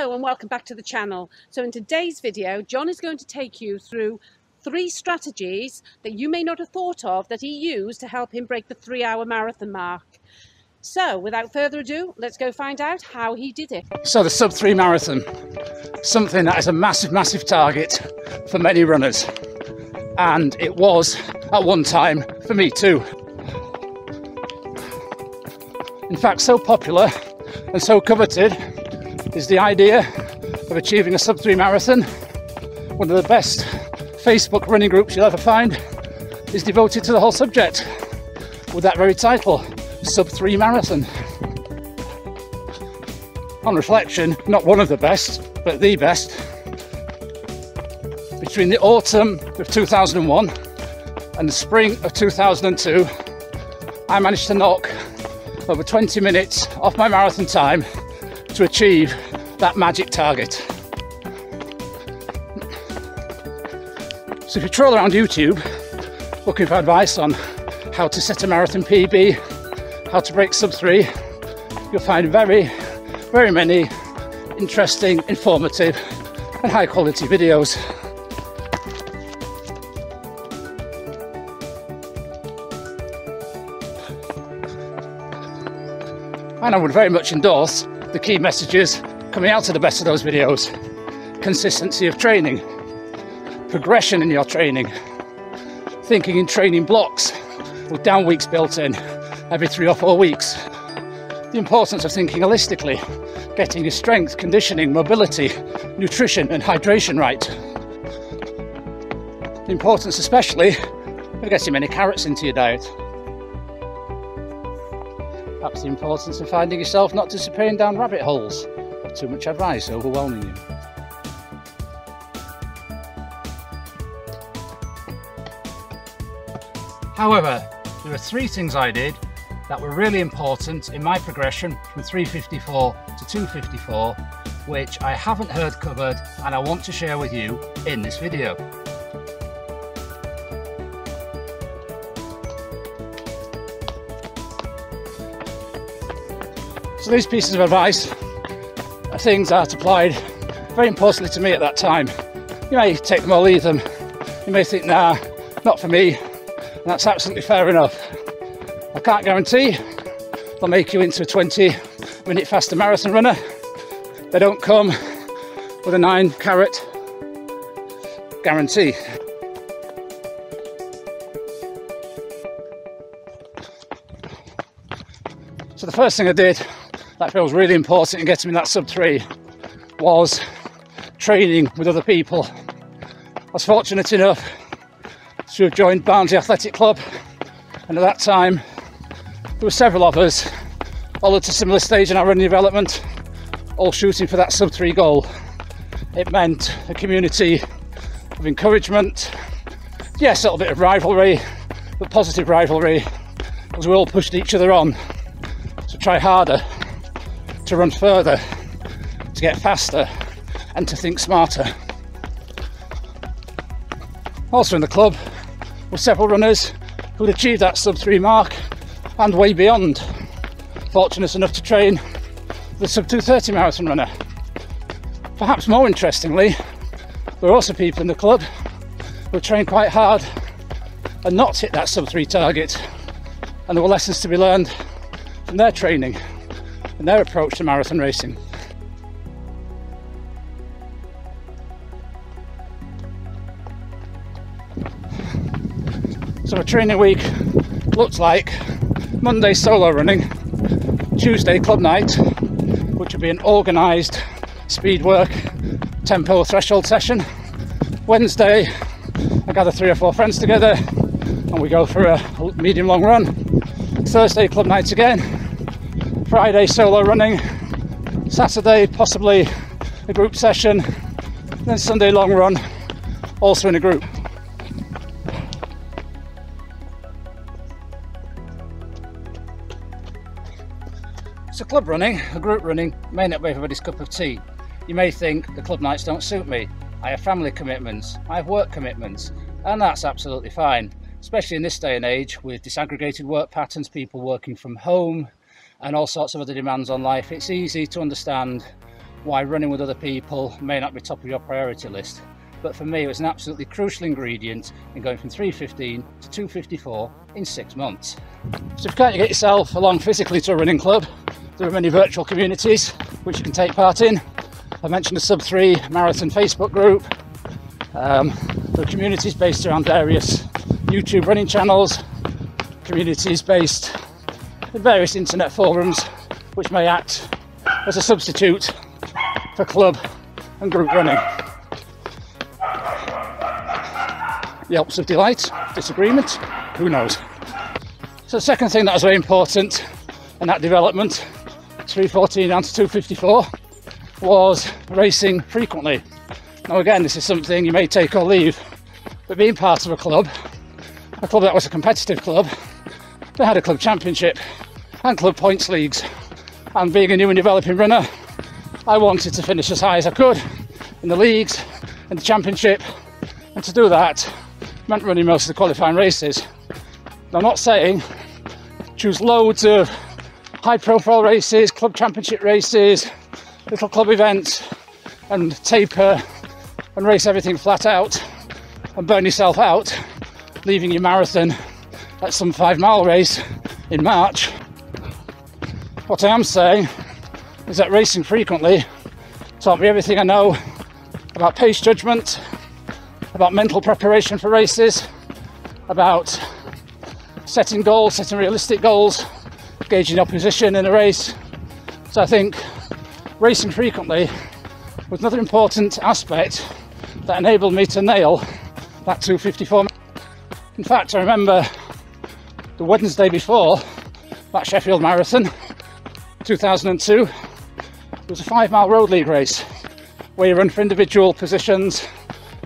Hello and welcome back to the channel. So in today's video, John is going to take you through 3 strategies that you may not have thought of that he used to help him break the 3-hour marathon mark. So without further ado, let's go find out how he did it. So the sub 3 marathon, something that is a massive target for many runners. And it was at one time for me too. In fact, so popular and so coveted is the idea of achieving a sub 3 marathon. One of the best Facebook running groups you'll ever find is devoted to the whole subject with that very title, Sub 3 Marathon. On reflection, not one of the best, but the best. Between the autumn of 2001 and the spring of 2002, I managed to knock over 20 minutes off my marathon time to achieve that magic target. So if you troll around YouTube looking for advice on how to set a marathon PB, how to break sub 3, you'll find very many interesting, informative and high quality videos. And I would very much endorse the key messages coming out of the best of those videos. Consistency of training, progression in your training, thinking in training blocks with down weeks built in every 3 or 4 weeks. The importance of thinking holistically, getting your strength, conditioning, mobility, nutrition and hydration right. The importance especially of getting many carrots into your diet. Perhaps the importance of finding yourself not disappearing down rabbit holes of too much advice overwhelming you. However, there are 3 things I did that were really important in my progression from 3:54 to 2:54, which I haven't heard covered and I want to share with you in this video. So these pieces of advice are things that applied very importantly to me at that time. You may take them or leave them. You may think, nah, not for me. And that's absolutely fair enough. I can't guarantee they'll make you into a 20-minute faster marathon runner. They don't come with a 9-carat guarantee. So the first thing I did that feels really important in getting me that sub 3 was training with other people. I was fortunate enough to have joined Barnsley Athletic Club, and at that time there were several of us all at a similar stage in our running development, all shooting for that sub 3 goal. It meant a community of encouragement, yes, a little bit of rivalry, but positive rivalry, as we all pushed each other on to try harder, to run further, to get faster and to think smarter. Also in the club were several runners who had achieved that sub 3 mark and way beyond. Fortunate enough to train the sub 2:30 marathon runner. Perhaps more interestingly, there were also people in the club who trained quite hard and not hit that sub 3 target, and there were lessons to be learned from their training and their approach to marathon racing. So a training week looked like Monday solo running, Tuesday club night, which would be an organised speed work tempo threshold session. Wednesday I gather 3 or 4 friends together and we go for a medium long run. Thursday club night again. Friday solo running, Saturday possibly a group session, then Sunday long run, also in a group. So club running, or group running, may not be everybody's cup of tea. You may think the club nights don't suit me. I have family commitments, I have work commitments, and that's absolutely fine, especially in this day and age with disaggregated work patterns, people working from home, and all sorts of other demands on life. It's easy to understand why running with other people may not be top of your priority list. But for me, it was an absolutely crucial ingredient in going from 3:15 to 2:54 in 6 months. So if you can't get yourself along physically to a running club, there are many virtual communities which you can take part in. I mentioned the Sub3 Marathon Facebook group. There are communities based around various YouTube running channels, communities based in various internet forums which may act as a substitute for club and group running. The Alps of delight, disagreement, who knows? So the second thing that was very important in that development, 3:14 down to 2:54, was racing frequently. Now again, this is something you may take or leave, but being part of a club that was a competitive club, they had a club championship and club points leagues, and being a new and developing runner, I wanted to finish as high as I could in the leagues, in the championship, and to do that meant running most of the qualifying races. Now, I'm not saying choose loads of high profile races, club championship races, little club events, and taper and race everything flat out and burn yourself out, leaving your marathon at some 5-mile race in March. What I am saying is that racing frequently taught me everything I know about pace judgment, about mental preparation for races, about setting goals, setting realistic goals, gauging opposition in a race. So I think racing frequently was another important aspect that enabled me to nail that 2:54. In fact, I remember the Wednesday before that Sheffield Marathon 2002, it was a 5-mile road league race where you run for individual positions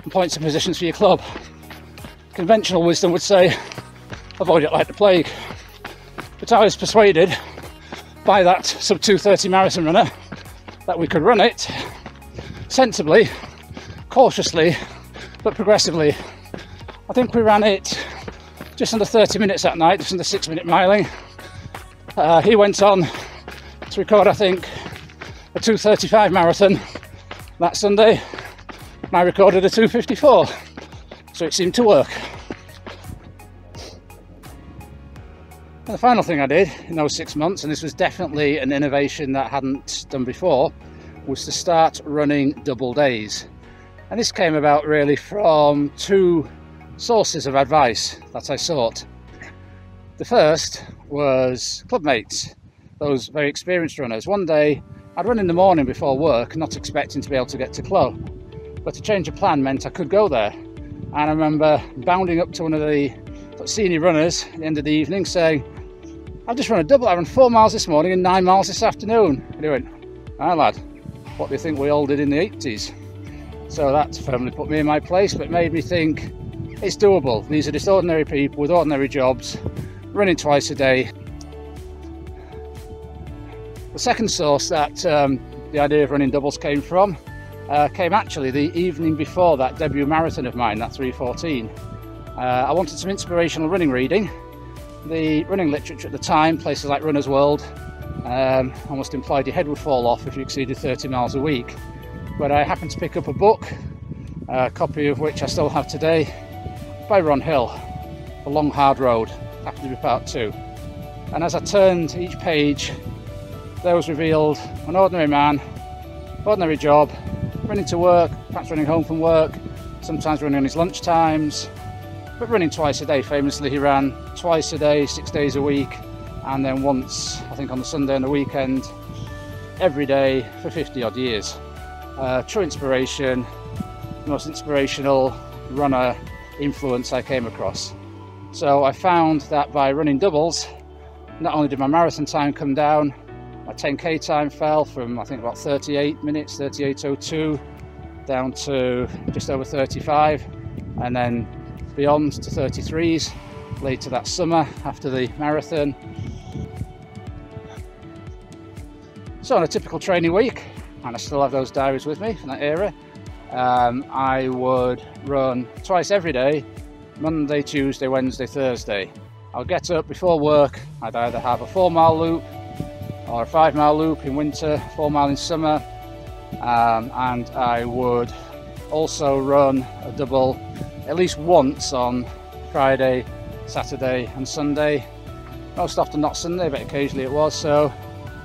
and points and positions for your club. Conventional wisdom would say avoid it like the plague, but I was persuaded by that sub 2:30 marathon runner that we could run it sensibly, cautiously, but progressively. I think we ran it just under 30 minutes that night, just under 6-minute miling. He went on to record, I think, a 2:35 marathon that Sunday, and I recorded a 2:54, so it seemed to work. And the final thing I did in those 6 months, and this was definitely an innovation that I hadn't done before, was to start running double days. And this came about really from 2 sources of advice that I sought. The first was clubmates, those very experienced runners. One day I'd run in the morning before work, not expecting to be able to get to club, but a change of plan meant I could go there. And I remember bounding up to one of the senior runners at the end of the evening saying, "I've just run a double, I ran 4 miles this morning and 9 miles this afternoon." And he went, "Ah lad, what do you think we all did in the 80s? So that firmly put me in my place, but made me think it's doable. These are just ordinary people with ordinary jobs, running twice a day. The second source that the idea of running doubles came from came actually the evening before that debut marathon of mine, that 3:14. I wanted some inspirational running reading. The running literature at the time, places like Runner's World, almost implied your head would fall off if you exceeded 30 miles a week. But I happened to pick up a book, a copy of which I still have today, by Ron Hill, The Long Hard Road, happened to be part 2. And as I turned each page, there was revealed an ordinary man, ordinary job, running to work, perhaps running home from work, sometimes running on his lunch times, but running twice a day. Famously, he ran twice a day, 6 days a week, and then once, I think on the Sunday and the weekend, every day for 50 odd years. True inspiration, the most inspirational runner influence I came across. So I found that by running doubles, not only did my marathon time come down, my 10k time fell from I think about 38 minutes, 38:02, down to just over 35, and then beyond to 33s later that summer after the marathon. So on a typical training week, and I still have those diaries with me from that era, I would run twice every day, Monday, Tuesday, Wednesday, Thursday. I'll get up before work, I'd either have a 4-mile loop or a 5-mile loop in winter, 4 mile in summer, and I would also run a double at least once on Friday, Saturday and Sunday. Most often not Sunday, but occasionally it was. So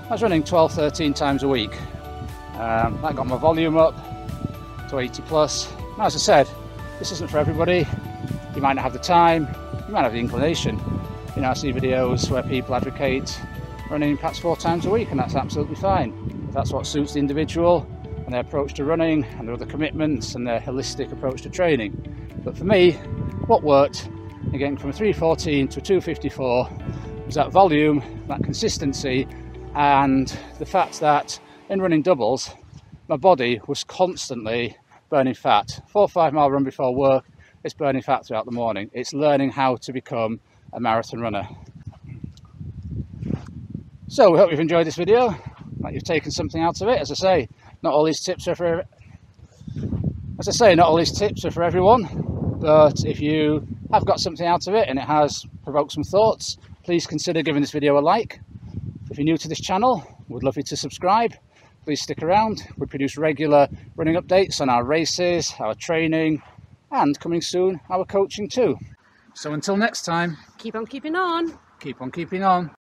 I was running 12-13 times a week. That got my volume up to 80 plus. Now, as I said, this isn't for everybody. You might not have the time, you might have the inclination. You know, I see videos where people advocate running perhaps 4 times a week, and that's absolutely fine. If that's what suits the individual and their approach to running and their other commitments and their holistic approach to training. But for me, what worked in getting from a 314 to a 254 was that volume, that consistency, and the fact that in running doubles, my body was constantly burning fat. 4 or 5 mile run before work, it's burning fat throughout the morning. It's learning how to become a marathon runner. So we hope you've enjoyed this video, that you've taken something out of it. As I say, not all these tips are for everyone, but if you have got something out of it and it has provoked some thoughts, please consider giving this video a like. If you're new to this channel, we'd love you to subscribe. Please stick around. We produce regular running updates on our races, our training, and coming soon, our coaching too. So until next time, Keep on keeping on. keep on keeping on.